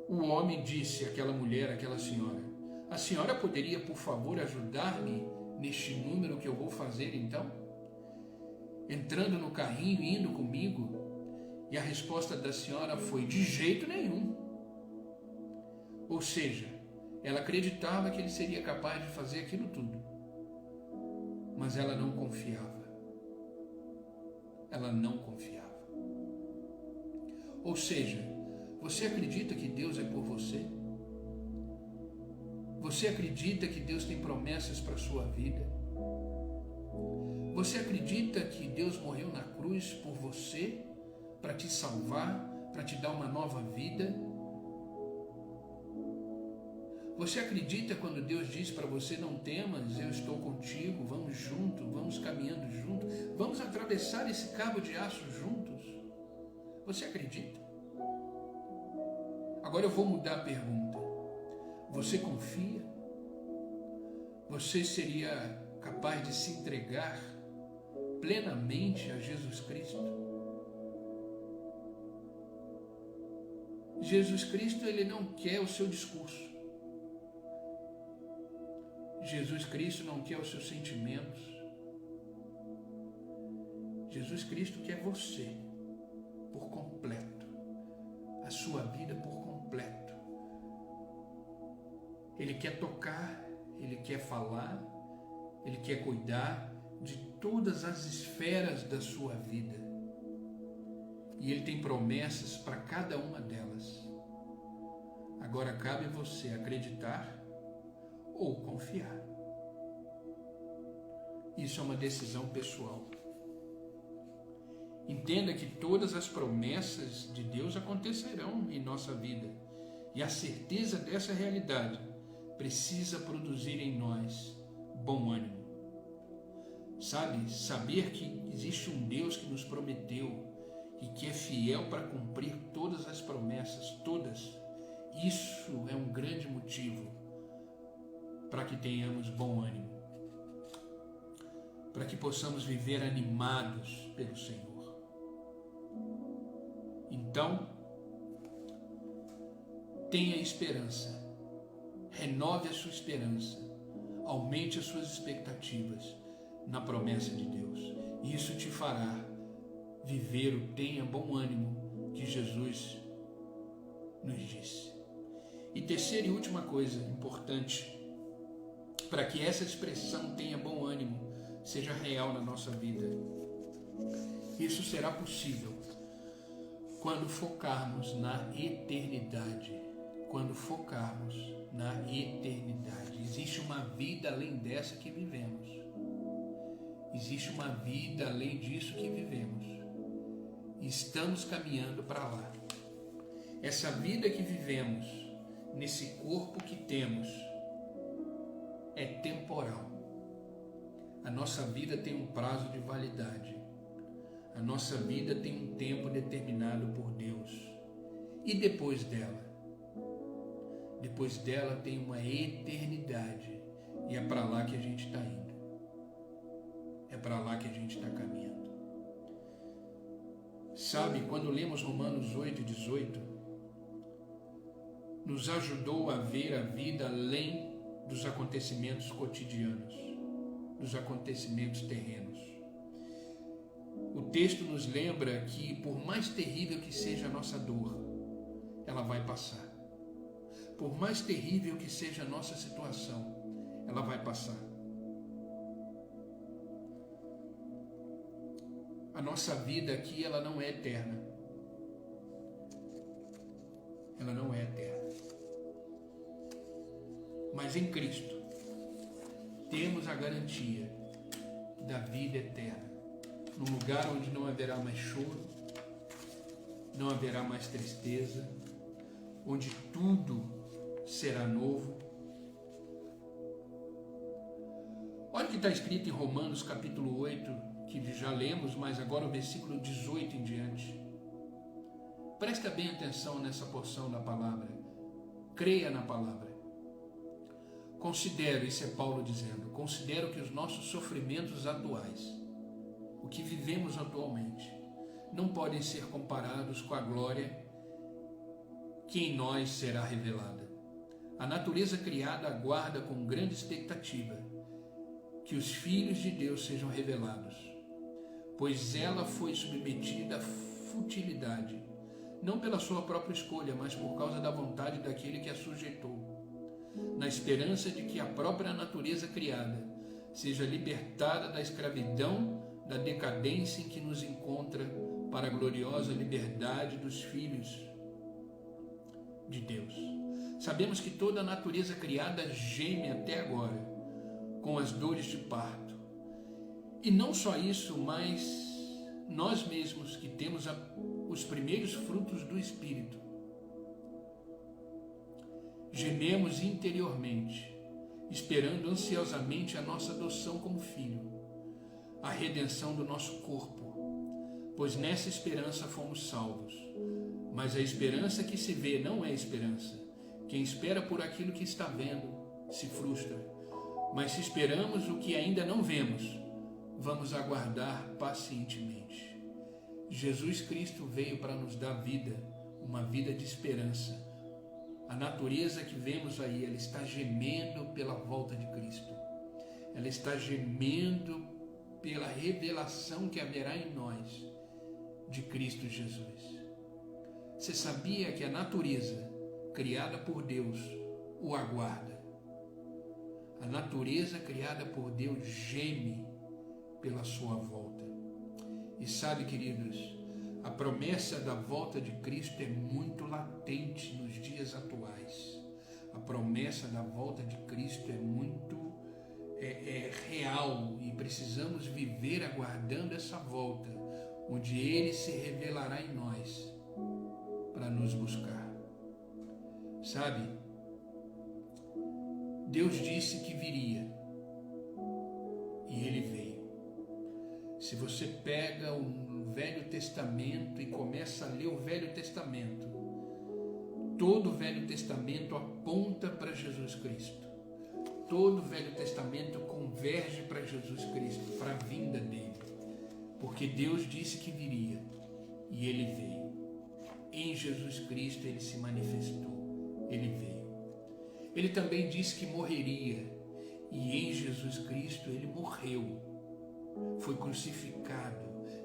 o homem disse àquela mulher, àquela senhora: a senhora poderia, por favor, ajudar-me neste número que eu vou fazer então? Entrando no carrinho, indo comigo? E a resposta da senhora foi: de jeito nenhum. Ou seja, ela acreditava que ele seria capaz de fazer aquilo tudo, mas ela não confiava. Ela não confiava. Ou seja, você acredita que Deus é por você? Você acredita que Deus tem promessas para a sua vida? Você acredita que Deus morreu na cruz por você, para te salvar, para te dar uma nova vida? Você acredita quando Deus diz para você: não temas, eu estou contigo, vamos juntos, vamos caminhando juntos, vamos atravessar esse cabo de aço juntos? Você acredita? Agora eu vou mudar a pergunta. Você confia? Você seria capaz de se entregar plenamente a Jesus Cristo? Jesus Cristo, ele não quer o seu discurso. Jesus Cristo não quer os seus sentimentos. Jesus Cristo quer você por completo, a sua vida por completo. Ele quer tocar, ele quer falar, ele quer cuidar de todas as esferas da sua vida. E ele tem promessas para cada uma delas. Agora cabe a você acreditar ou confiar. Isso é uma decisão pessoal. Entenda que todas as promessas de Deus acontecerão em nossa vida. E a certeza dessa realidade precisa produzir em nós bom ânimo. Sabe, saber que existe um Deus que nos prometeu e que é fiel para cumprir todas as promessas, todas, isso é um grande motivo para que tenhamos bom ânimo, para que possamos viver animados pelo Senhor. Então, tenha esperança, renove a sua esperança, aumente as suas expectativas na promessa de Deus. Isso te fará viver o tenha bom ânimo que Jesus nos disse. E terceira e última coisa importante, para que essa expressão tenha bom ânimo seja real na nossa vida, Isso será possível quando focarmos na eternidade. Quando focarmos na eternidade. Existe uma vida além dessa que vivemos. Existe uma vida além disso que vivemos. Estamos caminhando para lá. Essa vida que vivemos, nesse corpo que temos, é temporal. A nossa vida tem um prazo de validade. A nossa vida tem um tempo determinado por Deus. E depois dela? Depois dela tem uma eternidade. E é para lá que a gente está indo. É para lá que a gente está caminhando. Sabe, quando lemos Romanos 8:18, nos ajudou a ver a vida além dos acontecimentos cotidianos, dos acontecimentos terrenos. O texto nos lembra que, por mais terrível que seja a nossa dor, ela vai passar. Por mais terrível que seja a nossa situação, ela vai passar. A nossa vida aqui, ela não é eterna. Ela não é eterna. Mas em Cristo, temos a garantia da vida eterna. Num lugar onde não haverá mais choro, não haverá mais tristeza, onde tudo será novo. Olha o que está escrito em Romanos capítulo 8, que já lemos, mas agora o versículo 18 em diante. Presta bem atenção nessa porção da palavra. Creia na palavra. Considero, isso é Paulo dizendo, considero que os nossos sofrimentos atuais, o que vivemos atualmente, não podem ser comparados com a glória que em nós será revelada. A natureza criada aguarda com grande expectativa que os filhos de Deus sejam revelados, pois ela foi submetida à futilidade, não pela sua própria escolha, mas por causa da vontade daquele que a sujeitou, na esperança de que a própria natureza criada seja libertada da escravidão, da decadência em que nos encontra, para a gloriosa liberdade dos filhos de Deus. Sabemos que toda a natureza criada geme até agora com as dores de parto. E não só isso, mas nós mesmos que temos os primeiros frutos do Espírito, gememos interiormente, esperando ansiosamente a nossa adoção como filho, a redenção do nosso corpo, pois nessa esperança fomos salvos. Mas a esperança que se vê não é esperança. Quem espera por aquilo que está vendo se frustra. Mas se esperamos o que ainda não vemos, vamos aguardar pacientemente. Jesus Cristo veio para nos dar vida, uma vida de esperança. A natureza que vemos aí, ela está gemendo pela volta de Cristo. Ela está gemendo pela revelação que haverá em nós de Cristo Jesus. Você sabia que a natureza criada por Deus o aguarda? A natureza criada por Deus geme pela sua volta. E sabe, queridos, a promessa da volta de Cristo é muito latente nos dias atuais. A promessa da volta de Cristo é muito real e precisamos viver aguardando essa volta, onde Ele se revelará em nós para nos buscar. Sabe, Deus disse que viria e Ele veio. Se você pega o Velho Testamento e começa a ler o Velho Testamento, todo o Velho Testamento aponta para Jesus Cristo. Todo o Velho Testamento converge para Jesus Cristo, para a vinda dele. Porque Deus disse que viria e Ele veio. Em Jesus Cristo Ele se manifestou, Ele veio. Ele também disse que morreria e em Jesus Cristo Ele morreu. Foi crucificado,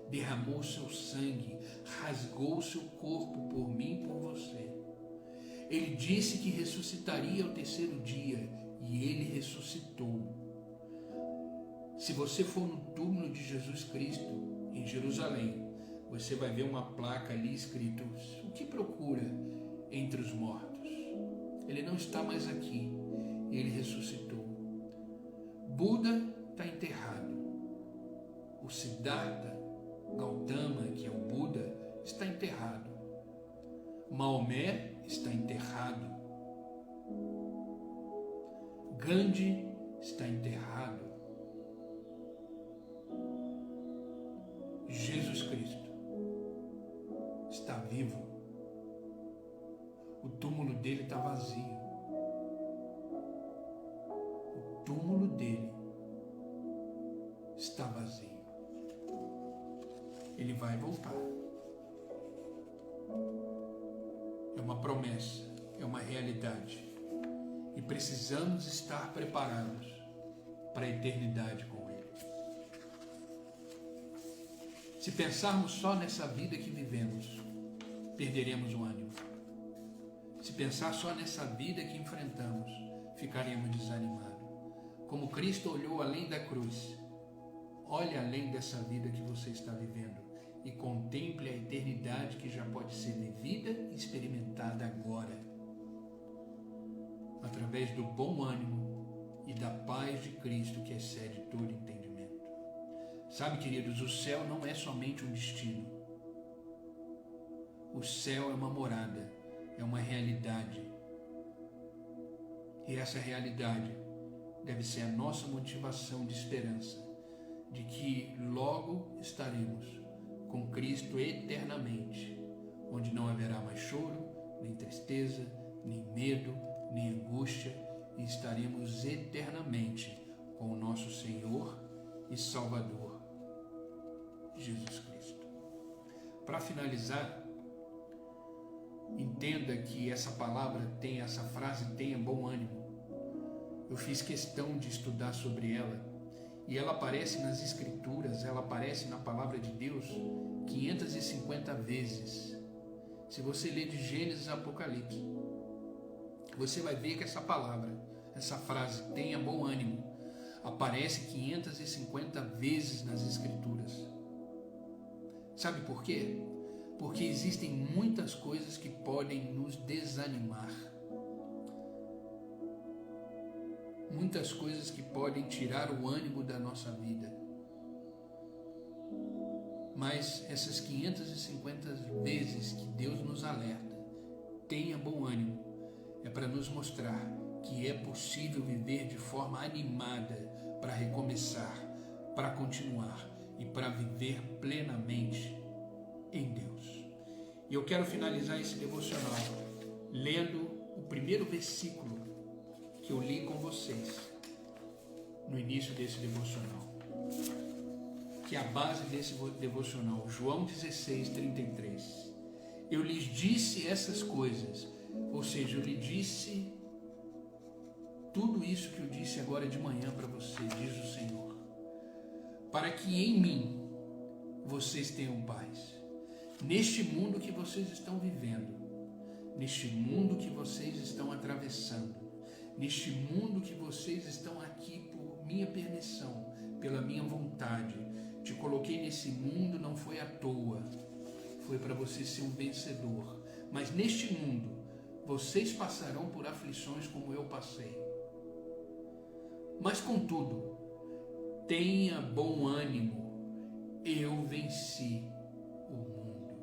derramou seu sangue, rasgou seu corpo por mim e por você. Ele disse que ressuscitaria ao terceiro dia e Ele ressuscitou. Se você for no túmulo de Jesus Cristo, em Jerusalém, você vai ver uma placa ali escrito: o que procura entre os mortos? Ele não está mais aqui, ele ressuscitou. Buda está enterrado. O Siddhartha Gautama, que é o Buda, está enterrado. Maomé está enterrado. Gandhi está enterrado. Jesus Cristo está vivo. O túmulo dele está vazio. O túmulo dele está vazio. Ele vai voltar. É uma promessa, é uma realidade. E precisamos estar preparados para a eternidade com Ele. Se pensarmos só nessa vida que vivemos, perderemos o ânimo. Se pensar só nessa vida que enfrentamos, ficaremos desanimados. Como Cristo olhou além da cruz, olhe além dessa vida que você está vivendo e contemple a eternidade que já pode ser vivida e experimentada agora, através do bom ânimo e da paz de Cristo que excede todo entendimento. Sabe, queridos, o céu não é somente um destino. O céu é uma morada, é uma realidade. E essa realidade deve ser a nossa motivação de esperança, de que logo estaremos com Cristo eternamente, onde não haverá mais choro, nem tristeza, nem medo, nem angústia, e estaremos eternamente com o nosso Senhor e Salvador, Jesus Cristo. Para finalizar, entenda que essa palavra tem, essa frase tenha bom ânimo. Eu fiz questão de estudar sobre ela, e ela aparece nas Escrituras, ela aparece na Palavra de Deus 550 vezes. Se você ler de Gênesis a Apocalipse, você vai ver que essa palavra, essa frase, tenha bom ânimo, aparece 550 vezes nas Escrituras. Sabe por quê? Porque existem muitas coisas que podem nos desanimar. Muitas coisas que podem tirar o ânimo da nossa vida. Mas essas 550 vezes que Deus nos alerta, tenha bom ânimo, é para nos mostrar que é possível viver de forma animada para recomeçar, para continuar e para viver plenamente em Deus. E eu quero finalizar esse devocional lendo o primeiro versículo que eu li com vocês no início desse devocional, que é a base desse devocional, João 16, 33. Eu lhes disse essas coisas, ou seja, eu lhe disse tudo isso que eu disse agora de manhã para você, diz o Senhor, para que em mim vocês tenham paz. Neste mundo que vocês estão vivendo, neste mundo que vocês estão atravessando, neste mundo que vocês estão aqui por minha permissão, pela minha vontade, te coloquei nesse mundo não foi à toa, foi para você ser um vencedor. Mas neste mundo, vocês passarão por aflições como eu passei. Mas contudo, tenha bom ânimo, eu venci o mundo.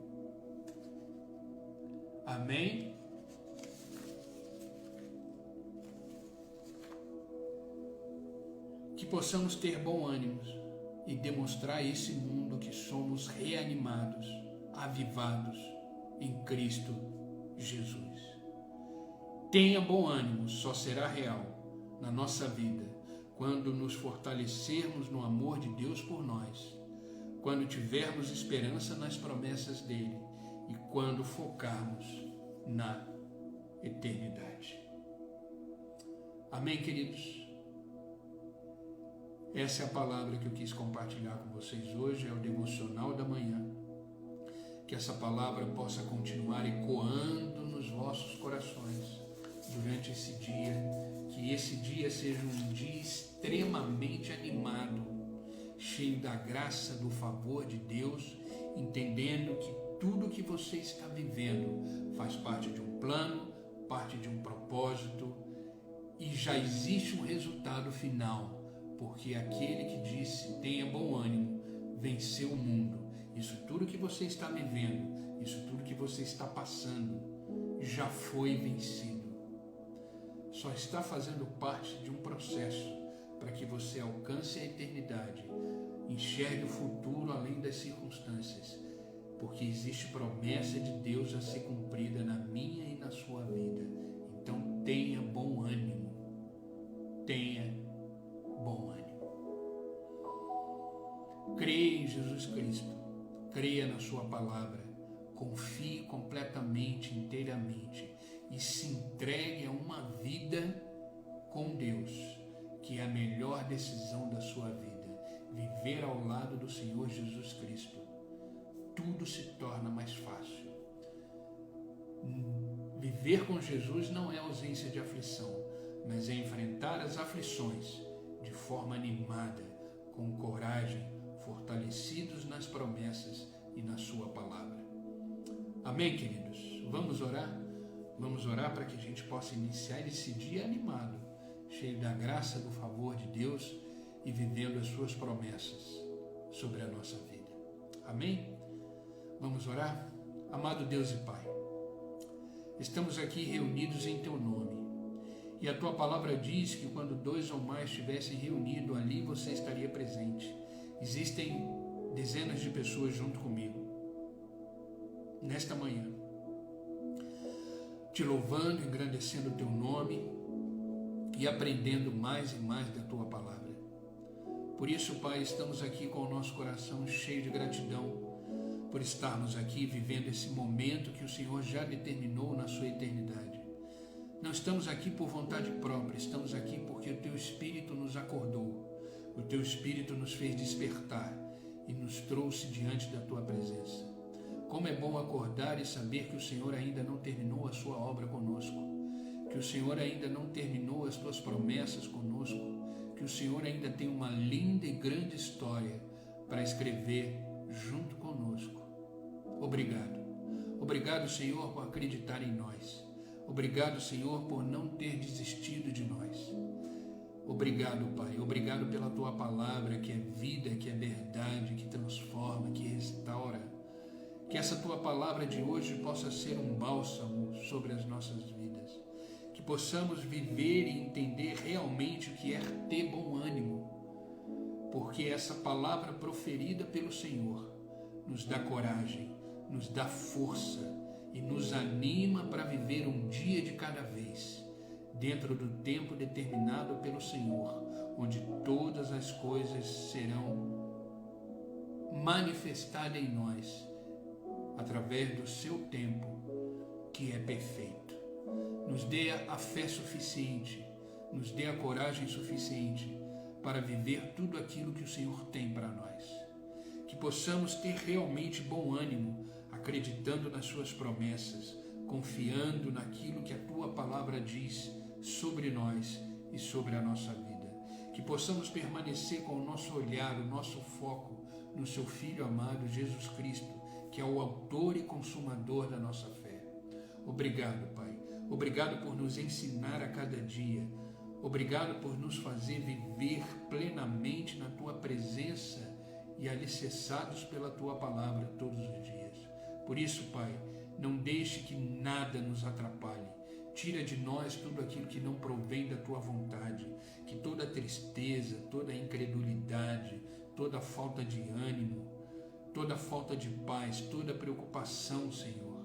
Amém? Que possamos ter bom ânimo e demonstrar a esse mundo que somos reanimados, avivados em Cristo Jesus. Tenha bom ânimo, só será real na nossa vida quando nos fortalecermos no amor de Deus por nós, quando tivermos esperança nas promessas dele e quando focarmos na eternidade. Amém, queridos? Essa é a palavra que eu quis compartilhar com vocês hoje, é o devocional da manhã. Que essa palavra possa continuar ecoando nos vossos corações durante esse dia, que esse dia seja um dia extremamente animado, cheio da graça, do favor de Deus, entendendo que tudo que você está vivendo faz parte de um plano, parte de um propósito, e já existe um resultado final, porque aquele que disse tenha bom ânimo venceu o mundo. Isso tudo que você está vivendo, isso tudo que você está passando já foi vencido. Só está fazendo parte de um processo para que você alcance a eternidade, enxergue o futuro além das circunstâncias, porque existe promessa de Deus a ser cumprida na minha e na sua vida. Então tenha bom ânimo, tenha bom ânimo. Creia em Jesus Cristo, creia na sua palavra, confie completamente, inteiramente e se entregue a uma vida com Deus, que é a melhor decisão da sua vida. Viver ao lado do Senhor Jesus Cristo, tudo se torna mais fácil. Viver com Jesus não é ausência de aflição, mas é enfrentar as aflições de forma animada, com coragem, fortalecidos nas promessas e na sua palavra. Amém, queridos? Vamos orar? Vamos orar para que a gente possa iniciar esse dia animado, cheio da graça, do favor de Deus e vivendo as suas promessas sobre a nossa vida. Amém? Vamos orar? Amado Deus e Pai, estamos aqui reunidos em Teu nome, e a Tua palavra diz que quando 2 ou mais estivessem reunidos, ali você estaria presente. Existem dezenas de pessoas junto comigo, nesta manhã, te louvando, engrandecendo o Teu nome e aprendendo mais e mais da Tua palavra. Por isso, Pai, estamos aqui com o nosso coração cheio de gratidão por estarmos aqui vivendo esse momento que o Senhor já determinou na sua eternidade. Não estamos aqui por vontade própria, estamos aqui porque o Teu Espírito nos acordou, o Teu Espírito nos fez despertar e nos trouxe diante da Tua presença. Como é bom acordar e saber que o Senhor ainda não terminou a sua obra conosco, que o Senhor ainda não terminou as Tuas promessas conosco, que o Senhor ainda tem uma linda e grande história para escrever junto conosco. Obrigado. Obrigado, Senhor, por acreditar em nós. Obrigado, Senhor, por não ter desistido de nós. Obrigado, Pai. Obrigado pela Tua palavra, que é vida, que é verdade, que transforma, que restaura. Que essa Tua palavra de hoje possa ser um bálsamo sobre as nossas vidas. Que possamos viver e entender realmente o que é ter bom ânimo. Porque essa palavra proferida pelo Senhor nos dá coragem, nos dá força e nos anima para viver um dia de cada vez, dentro do tempo determinado pelo Senhor, onde todas as coisas serão manifestadas em nós, através do seu tempo, que é perfeito. Nos dê a fé suficiente, nos dê a coragem suficiente para viver tudo aquilo que o Senhor tem para nós. Que possamos ter realmente bom ânimo, acreditando nas suas promessas, confiando naquilo que a Tua palavra diz sobre nós e sobre a nossa vida. Que possamos permanecer com o nosso olhar, o nosso foco no Seu Filho amado Jesus Cristo, que é o autor e consumador da nossa fé. Obrigado, Pai. Obrigado por nos ensinar a cada dia. Obrigado por nos fazer viver plenamente na Tua presença e alicerçados pela Tua palavra todos os dias. Por isso, Pai, não deixe que nada nos atrapalhe. Tira de nós tudo aquilo que não provém da Tua vontade, que toda tristeza, toda incredulidade, toda falta de ânimo, toda falta de paz, toda preocupação, Senhor,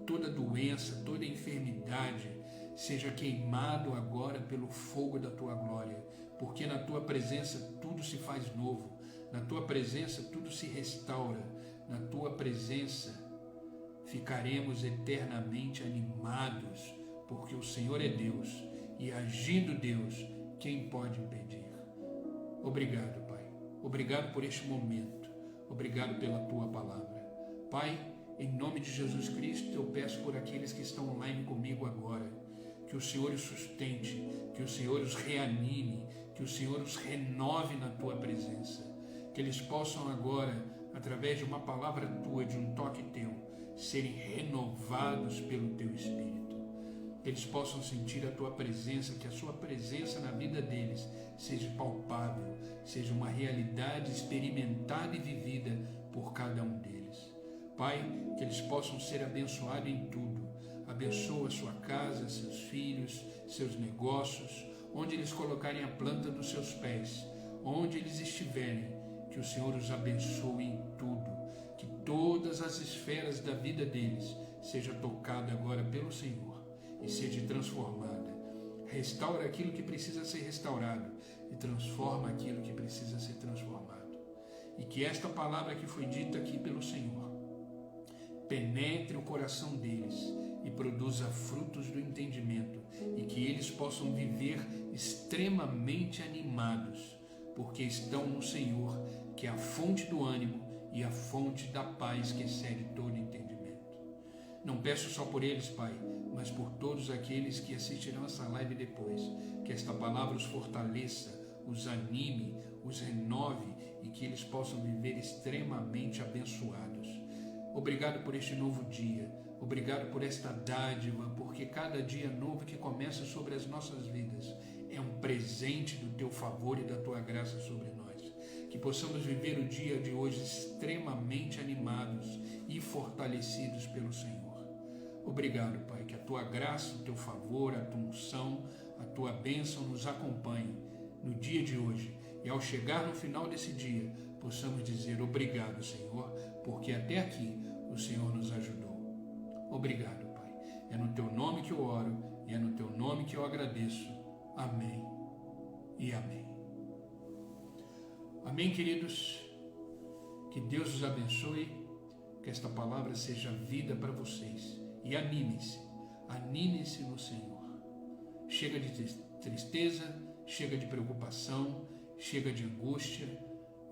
toda doença, toda enfermidade, seja queimado agora pelo fogo da Tua glória, porque na Tua presença tudo se faz novo, na Tua presença tudo se restaura, na Tua presença ficaremos eternamente animados, porque o Senhor é Deus, e agindo Deus, quem pode impedir? Obrigado, Pai. Obrigado por este momento. Obrigado pela Tua palavra. Pai, em nome de Jesus Cristo, eu peço por aqueles que estão online comigo agora, que o Senhor os sustente, que o Senhor os reanime, que o Senhor os renove na Tua presença, que eles possam agora, através de uma palavra tua, de um toque teu, serem renovados pelo teu Espírito. Que eles possam sentir a tua presença, que a sua presença na vida deles seja palpável, seja uma realidade experimentada e vivida por cada um deles. Pai, que eles possam ser abençoados em tudo. Abençoa sua casa, seus filhos, seus negócios, onde eles colocarem a planta dos seus pés, onde eles estiverem, que o Senhor os abençoe em tudo, que todas as esferas da vida deles seja tocada agora pelo Senhor e seja transformada. Restaura aquilo que precisa ser restaurado e transforma aquilo que precisa ser transformado. E que esta palavra que foi dita aqui pelo Senhor penetre o coração deles e produza frutos do entendimento, e que eles possam viver extremamente animados, porque estão no Senhor, que é a fonte do ânimo e a fonte da paz que excede todo entendimento. Não peço só por eles, Pai, mas por todos aqueles que assistirão essa live depois, que esta palavra os fortaleça, os anime, os renove e que eles possam viver extremamente abençoados. Obrigado por este novo dia, obrigado por esta dádiva, porque cada dia novo que começa sobre as nossas vidas é um presente do teu favor e da tua graça sobre nós. Que possamos viver o dia de hoje extremamente animados e fortalecidos pelo Senhor. Obrigado, Pai, que a tua graça, o teu favor, a tua unção, a tua bênção nos acompanhe no dia de hoje. E ao chegar no final desse dia, possamos dizer obrigado, Senhor, porque até aqui o Senhor nos ajudou. Obrigado, Pai. É no teu nome que eu oro e é no teu nome que eu agradeço. Amém e amém. Amém, queridos. Que Deus os abençoe, que esta palavra seja vida para vocês. E animem-se no Senhor. Chega de tristeza, chega de preocupação, chega de angústia.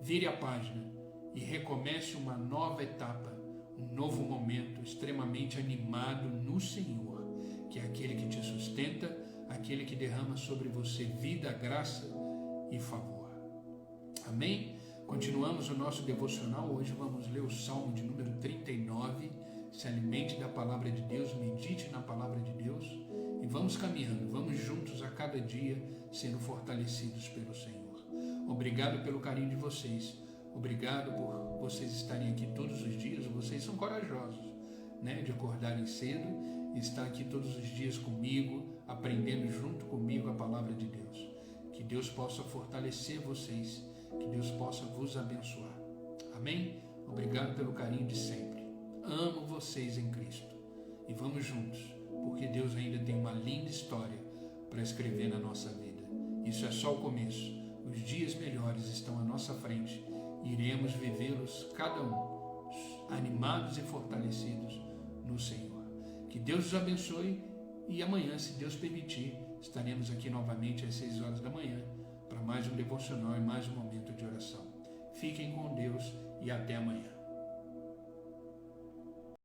Vire a página e recomece uma nova etapa, um novo momento extremamente animado no Senhor, que é aquele que te sustenta, aquele que derrama sobre você vida, graça e favor. Amém? Continuamos o nosso devocional. Hoje vamos ler o Salmo de número 39. Se alimente da palavra de Deus, medite na palavra de Deus e vamos caminhando, vamos juntos a cada dia sendo fortalecidos pelo Senhor. Obrigado pelo carinho de vocês, obrigado por vocês estarem aqui todos os dias. Vocês são corajosos, né, de acordarem cedo e estar aqui todos os dias comigo, aprendendo junto comigo a palavra de Deus. Que Deus possa fortalecer vocês, que Deus possa vos abençoar. Amém? Obrigado pelo carinho de sempre. Amo vocês em Cristo e vamos juntos, porque Deus ainda tem uma linda história para escrever na nossa vida. Isso é só o começo. Os dias melhores estão à nossa frente e iremos vivê-los cada um animados e fortalecidos no Senhor. Que Deus os abençoe e amanhã, se Deus permitir, estaremos aqui novamente às 6 horas da manhã para mais um devocional e mais um momento de oração. Fiquem com Deus e até amanhã.